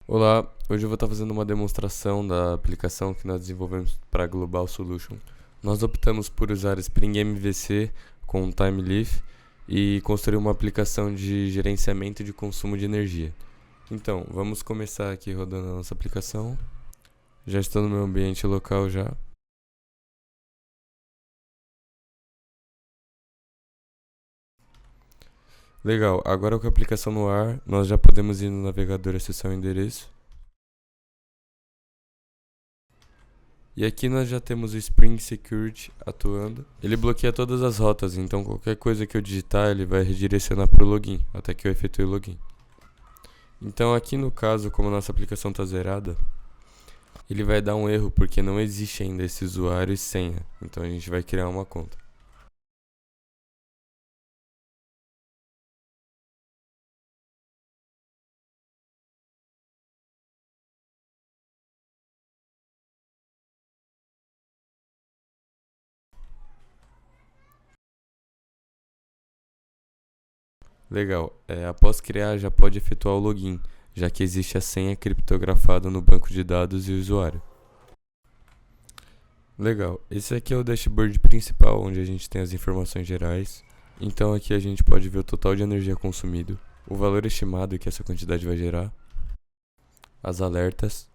Olá, hoje eu vou estar fazendo uma demonstração da aplicação que nós desenvolvemos para a Global Solution. Nós optamos por usar Spring MVC com TimeLeaf e construir uma aplicação de gerenciamento de consumo de energia. Então, vamos começar aqui rodando a nossa aplicação. Já estou no meu ambiente local já. Legal, agora com a aplicação no ar, nós já podemos ir no navegador acessar o endereço. E aqui nós já temos o Spring Security atuando. Ele bloqueia todas as rotas, então qualquer coisa que eu digitar ele vai redirecionar para o login, até que eu efetue o login. Então aqui no caso, como a nossa aplicação está zerada, ele vai dar um erro porque não existe ainda esse usuário e senha. Então a gente vai criar uma conta. Legal, após criar já pode efetuar o login, já que existe a senha criptografada no banco de dados e o usuário. Legal, esse aqui é o dashboard principal, onde a gente tem as informações gerais. Então aqui a gente pode ver o total de energia consumido, o valor estimado que essa quantidade vai gerar, as alertas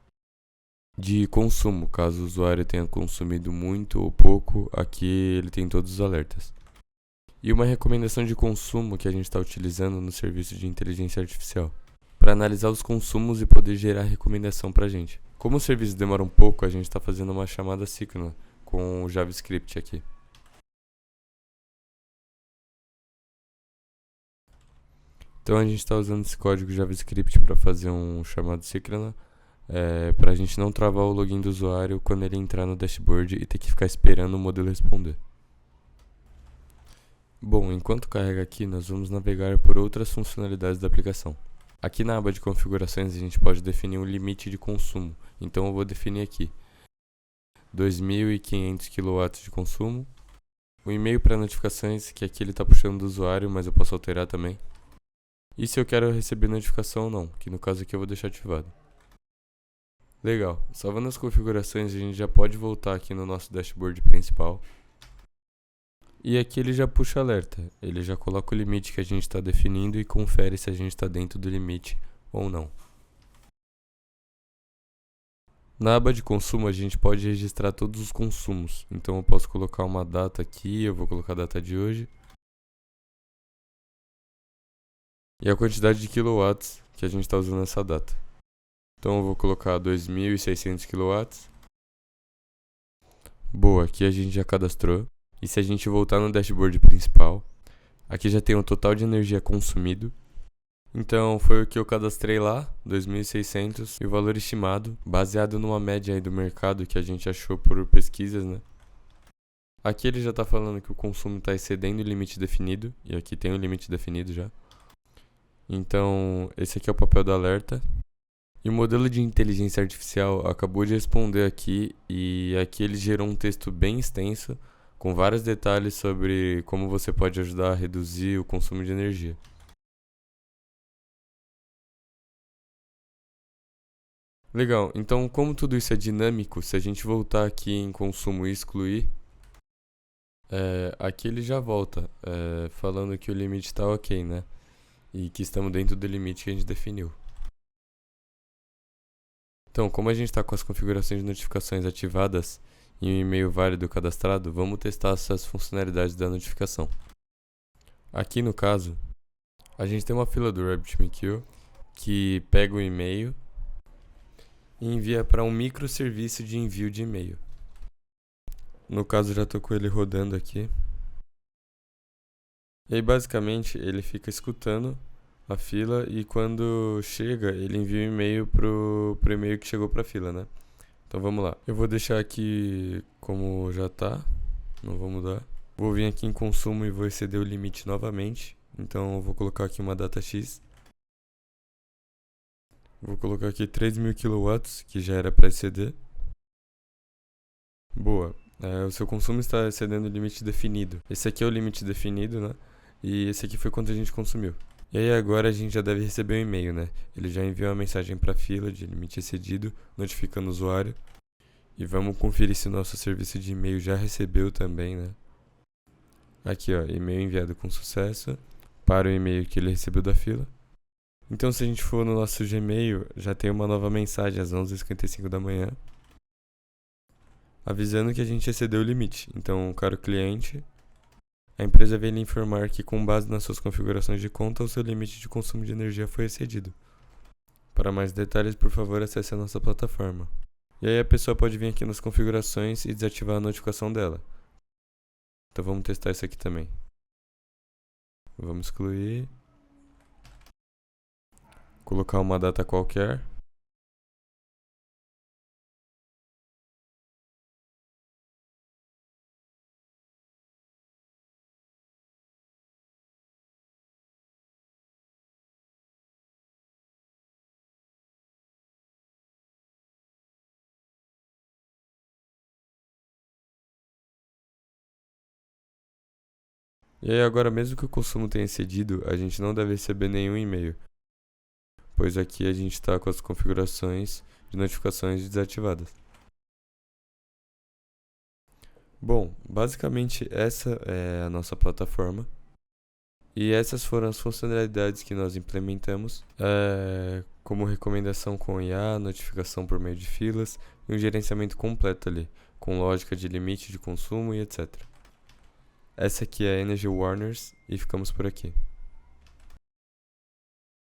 de consumo, caso o usuário tenha consumido muito ou pouco, aqui ele tem todos os alertas. E uma recomendação de consumo que a gente está utilizando no serviço de inteligência artificial, para analisar os consumos e poder gerar recomendação para a gente. Como o serviço demora um pouco, a gente está fazendo uma chamada síncrona com o JavaScript aqui. Então a gente está usando esse código JavaScript para fazer um chamado síncrona, para a gente não travar o login do usuário quando ele entrar no dashboard e ter que ficar esperando o modelo responder. Bom, enquanto carrega aqui, nós vamos navegar por outras funcionalidades da aplicação. Aqui na aba de configurações a gente pode definir um limite de consumo, então eu vou definir aqui 2.500 kW de consumo. O e-mail para notificações, que aqui ele está puxando do usuário, mas eu posso alterar também. E se eu quero receber notificação ou não, que no caso aqui eu vou deixar ativado. Legal, salvando as configurações a gente já pode voltar aqui no nosso dashboard principal. E aqui ele já puxa alerta, ele já coloca o limite que a gente está definindo e confere se a gente está dentro do limite ou não. Na aba de consumo a gente pode registrar todos os consumos, então eu posso colocar uma data aqui, eu vou colocar a data de hoje. E a quantidade de kilowatts que a gente está usando nessa data. Então eu vou colocar 2.600 kW. Boa, aqui a gente já cadastrou. E se a gente voltar no dashboard principal, aqui já tem o total de energia consumido. Então foi o que eu cadastrei lá, 2.600, e o valor estimado, baseado numa média aí do mercado que a gente achou por pesquisas, né? Aqui ele já está falando que o consumo está excedendo o limite definido, e aqui tem o limite definido já. Então esse aqui é o papel do alerta. E o modelo de inteligência artificial acabou de responder aqui, e aqui ele gerou um texto bem extenso, com vários detalhes sobre como você pode ajudar a reduzir o consumo de energia. Legal, então como tudo isso é dinâmico, se a gente voltar aqui em consumo e excluir, aqui ele já volta, falando que o limite está ok, né? E que estamos dentro do limite que a gente definiu. Então, como a gente está com as configurações de notificações ativadas e um e-mail válido cadastrado, vamos testar essas funcionalidades da notificação. Aqui no caso, a gente tem uma fila do RabbitMQ que pega o e-mail e envia para um microserviço de envio de e-mail. No caso, já estou com ele rodando aqui. E aí, basicamente, ele fica escutando a fila e quando chega, ele envia um e-mail pro e-mail que chegou para a fila, né? Então vamos lá. Eu vou deixar aqui como já tá, não vou mudar. Vou vir aqui em consumo e vou exceder o limite novamente. Então eu vou colocar aqui uma data X. Vou colocar aqui 3.000 kW, que já era para exceder. Boa. O seu consumo está excedendo o limite definido. Esse aqui é o limite definido, né? E esse aqui foi quanto a gente consumiu. E aí agora a gente já deve receber um e-mail, né? Ele já enviou uma mensagem para a fila de limite excedido, notificando o usuário. E vamos conferir se o nosso serviço de e-mail já recebeu também, né? Aqui, ó, e-mail enviado com sucesso para o e-mail que ele recebeu da fila. Então, se a gente for no nosso Gmail, já tem uma nova mensagem às 11h55 da manhã, avisando que a gente excedeu o limite. Então, caro cliente, a empresa vem lhe informar que, com base nas suas configurações de conta, o seu limite de consumo de energia foi excedido. Para mais detalhes, por favor, acesse a nossa plataforma. E aí a pessoa pode vir aqui nas configurações e desativar a notificação dela. Então vamos testar isso aqui também. Vamos excluir. Colocar uma data qualquer. E aí agora, mesmo que o consumo tenha excedido, a gente não deve receber nenhum e-mail, pois aqui a gente está com as configurações de notificações desativadas. Bom, basicamente essa é a nossa plataforma. E essas foram as funcionalidades que nós implementamos, como recomendação com IA, notificação por meio de filas e um gerenciamento completo ali, com lógica de limite de consumo e etc. Essa aqui é a Energy Warners e ficamos por aqui.